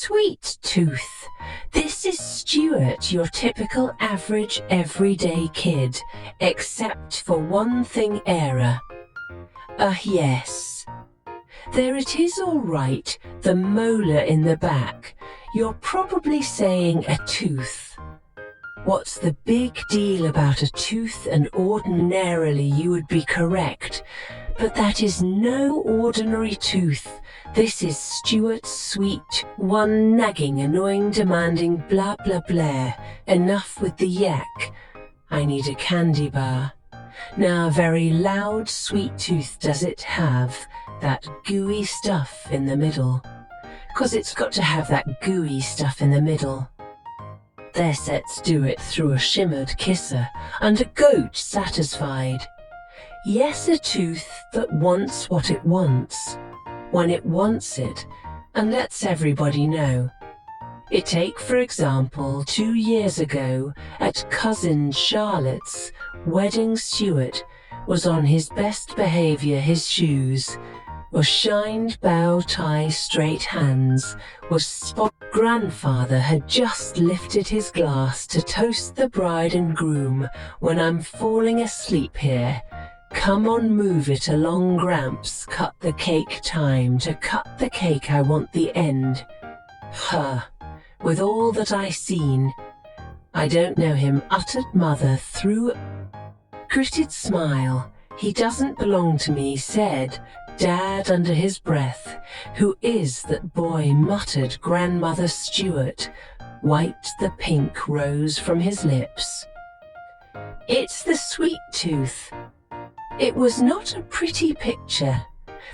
Sweet tooth. This is Stuart, your typical average everyday kid, except for one thing error. Yes. There it is all right, the molar in the back. You're probably saying a tooth. What's the big deal about a tooth? And ordinarily you would be correct. But that is no ordinary tooth. This is Stuart's sweet, one nagging, annoying, demanding, blah blah blah. Enough with the yak. I need a candy bar. Now a very loud sweet tooth does it have, that gooey stuff in the middle. 'Cause it's got to have that gooey stuff in the middle. There sets do it through a shimmered kisser, and a goat satisfied. Yes, a tooth that wants what it wants, when it wants it, and lets everybody know. It take, for example, 2 years ago at cousin Charlotte's wedding, Stuart was on his best behaviour. His shoes were shined, bow tie, straight hands, was spot. Grandfather had just lifted his glass to toast the bride and groom when I'm falling asleep here. Come on, move it along, Gramps, cut the cake, time to cut the cake, I want the end. With all that I seen, I don't know him, uttered mother through gritted smile. He doesn't belong to me, said Dad under his breath. Who is that boy, muttered grandmother. Stuart wiped the pink rose from his lips. It's the sweet tooth. It was not a pretty picture.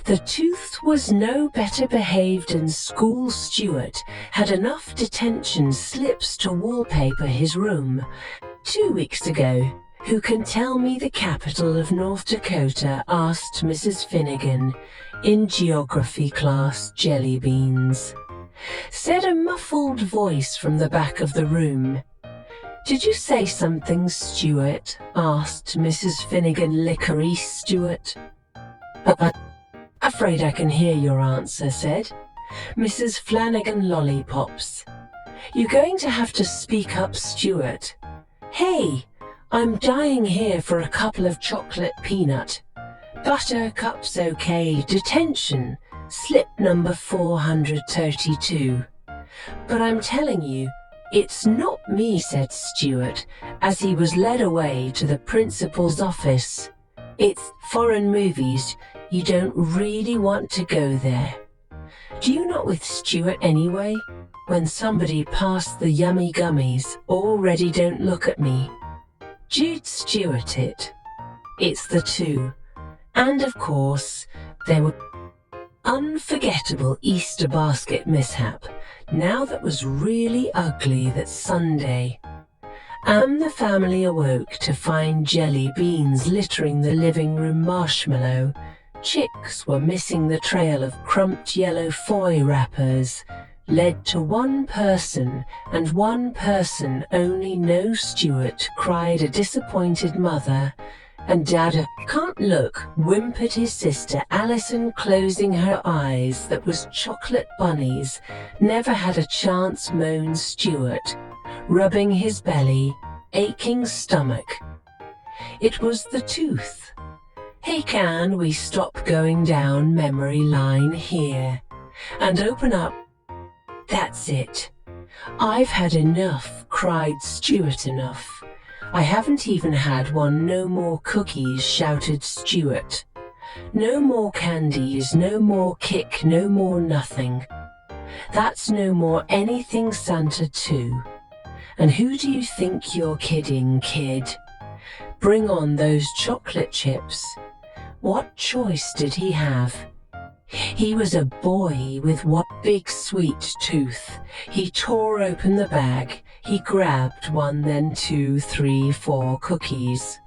The tooth was no better behaved in school. Stuart had enough detention slips to wallpaper his room. 2 weeks ago, who can tell me the capital of North Dakota? Asked Mrs. Finnegan in geography class. Jelly beans, said a muffled voice from the back of the room. Did you say something, Stuart? Asked Mrs. Finnegan. Licorice, Stuart. Afraid I can hear your answer, said Mrs. Flanagan. Lollipops. You're going to have to speak up, Stuart. Hey, I'm dying here for a couple of chocolate peanut. Buttercup's okay. Detention. Slip number 432. But I'm telling you, it's not me, said Stuart, as he was led away to the principal's office. It's foreign movies. You don't really want to go there. Do you not with Stuart anyway? When somebody passed the yummy gummies, already don't look at me. Jude Stewart it. It's the two. And of course, there were unforgettable Easter basket mishap. Now that was really ugly that Sunday. The family awoke to find jelly beans littering the living room. Marshmallow chicks were missing the trail of crumped yellow foil wrappers. Led to one person, and one person only. No, Stuart, cried a disappointed mother. And Dad, can't look, whimpered his sister Alison, closing her eyes. That was chocolate bunnies. Never had a chance, moaned Stuart, rubbing his belly, aching stomach. It was the tooth. Hey, can we stop going down memory lane here and open up? That's it. I've had enough, cried Stuart. Enough. I haven't even had one. No more cookies, shouted Stuart. No more candies, no more kick, no more nothing. That's no more anything, Santa too. And who do you think you're kidding, kid? Bring on those chocolate chips. What choice did he have? He was a boy with one big sweet tooth. He tore open the bag. He grabbed 1, then 2, 3, 4 cookies.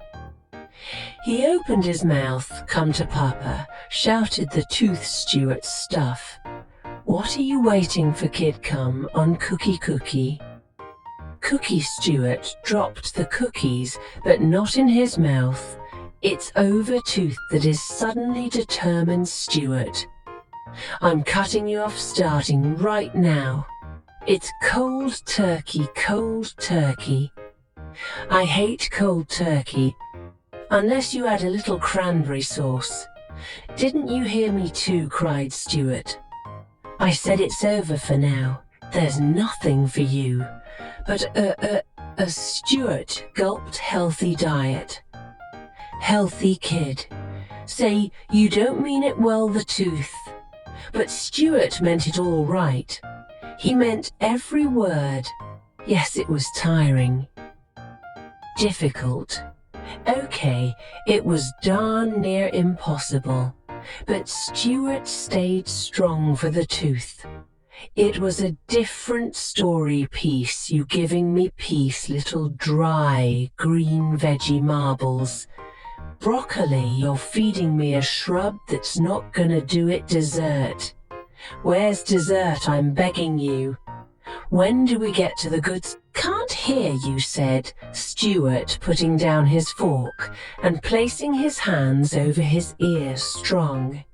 He opened his mouth. Come to Papa, shouted the tooth. Stuart stuff. What are you waiting for, kid? Come on, cookie, cookie. Cookie. Stuart dropped the cookies, but not in his mouth. It's over tooth that is suddenly determined. Stuart, I'm cutting you off starting right now. It's cold turkey, cold turkey. I hate cold turkey, unless you add a little cranberry sauce. Didn't you hear me too? Cried Stuart. I said it's over for now. There's nothing for you. But Stuart gulped. Healthy diet. Healthy kid. Say, you don't mean it well, the tooth. But Stuart meant it all right. He meant every word. Yes, it was tiring. Difficult. Okay, it was darn near impossible. But Stuart stayed strong for the tooth. It was a different story piece, you giving me peace, little dry green veggie marbles. Broccoli, you're feeding me a shrub that's not gonna do it. Dessert. Where's dessert, I'm begging you? When do we get to the goods? Can't hear you, said Stuart, putting down his fork and placing his hands over his ears strong.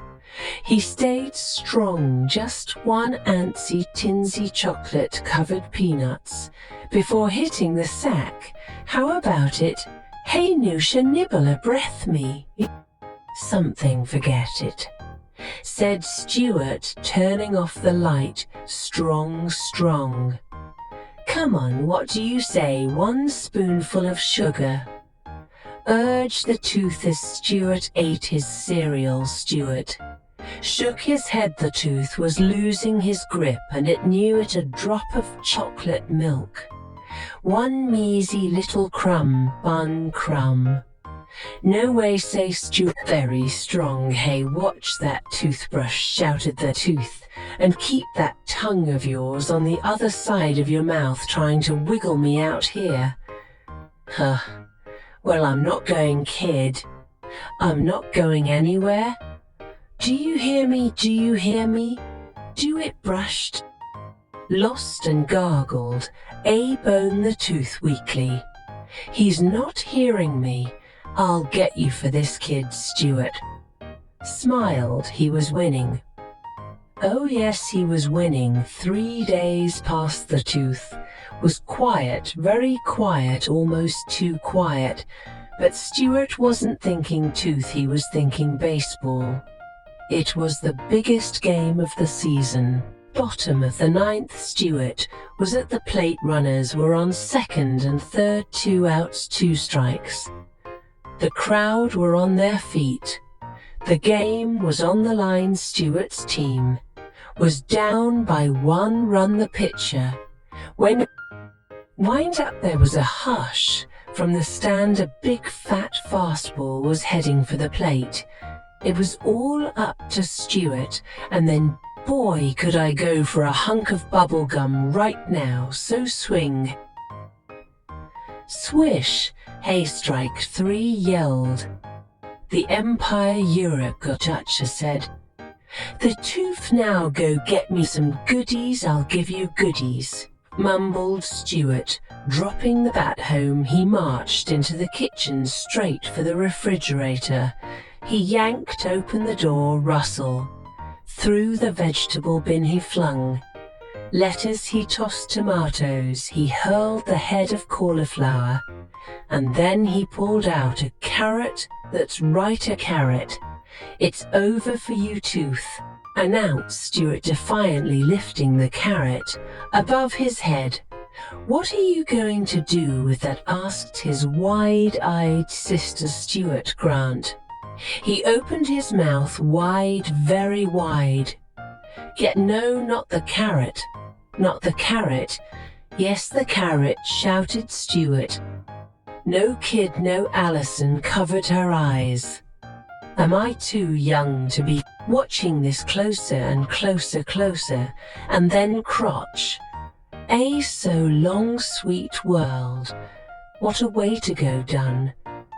He stayed strong, just one antsy tinsy chocolate-covered peanuts before hitting the sack. How about it? Hey, Nusha, nibble a breath me. Something, forget it, said Stuart, turning off the light. Strong, strong. Come on, what do you say? 1 spoonful of sugar. Urged the tooth as Stuart ate his cereal. Stuart shook his head. The tooth was losing his grip, and it knew it. A drop of chocolate milk. 1 measly little crumb, bun crumb. No way, say Stuart. Very strong. Hey, watch that toothbrush, shouted the tooth, and keep that tongue of yours on the other side of your mouth, trying to wiggle me out here. Huh. Well, I'm not going, kid. I'm not going anywhere. Do you hear me? Do you hear me? Do it brushed. Lost and gargled, A-bone the tooth weakly. He's not hearing me. I'll get you for this, kid. Stuart smiled. He was winning. Oh yes, he was winning. 3 days past. The tooth was quiet, very quiet, almost too quiet. But Stuart wasn't thinking tooth, he was thinking baseball. It was the biggest game of the season. Bottom of the 9th, Stuart was at the plate. Runners were on second and third, 2 outs, 2 strikes. The crowd were on their feet. The game was on the line. Stuart's team was down by 1 run. The pitcher, when wind up, there was a hush. From the stand, a big fat fastball was heading for the plate. It was all up to Stuart, and then, boy, could I go for a hunk of bubble gum right now, so swing. Swish! Hey, strike 3, yelled the Empire Europe. Gotcha, said the tooth. Now go get me some goodies, I'll give you goodies, mumbled Stuart. Dropping the bat home, he marched into the kitchen straight for the refrigerator. He yanked open the door. Rustle. Through the vegetable bin he flung lettuce, he tossed tomatoes, he hurled the head of cauliflower, and then he pulled out a carrot. That's right, a carrot. It's over for you, tooth, announced Stuart defiantly, lifting the carrot above his head. What are you going to do with that? Asked his wide-eyed sister. Stuart Grant. He opened his mouth wide, very wide. Yet no, not the carrot. Not the carrot. Yes, the carrot, shouted Stuart. No, kid, no. Allison covered her eyes. Am I too young to be watching this? Closer and closer, closer, and then crotch. A so long, sweet world. What a way to go, done.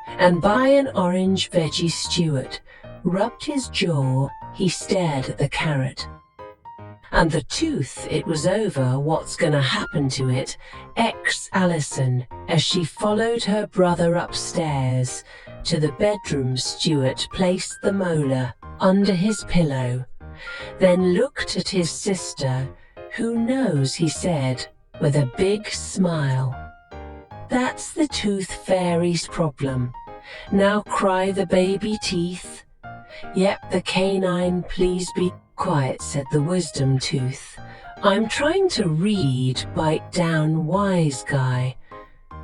And by an orange veggie. Stuart rubbed his jaw. He stared at the carrot. And the tooth, it was over. What's gonna happen to it? Allison, as she followed her brother upstairs to the bedroom. Stuart placed the molar under his pillow, then looked at his sister. Who knows, he said, with a big smile. That's the tooth fairy's problem. Now cry the baby teeth. Yep, the canine, please be quiet, said the wisdom tooth. I'm trying to read, bite down, wise guy.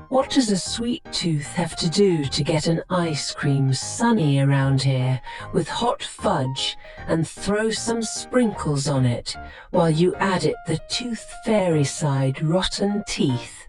What does a sweet tooth have to do to get an ice cream sunny around here with hot fudge and throw some sprinkles on it while you add it the tooth fairy side rotten teeth?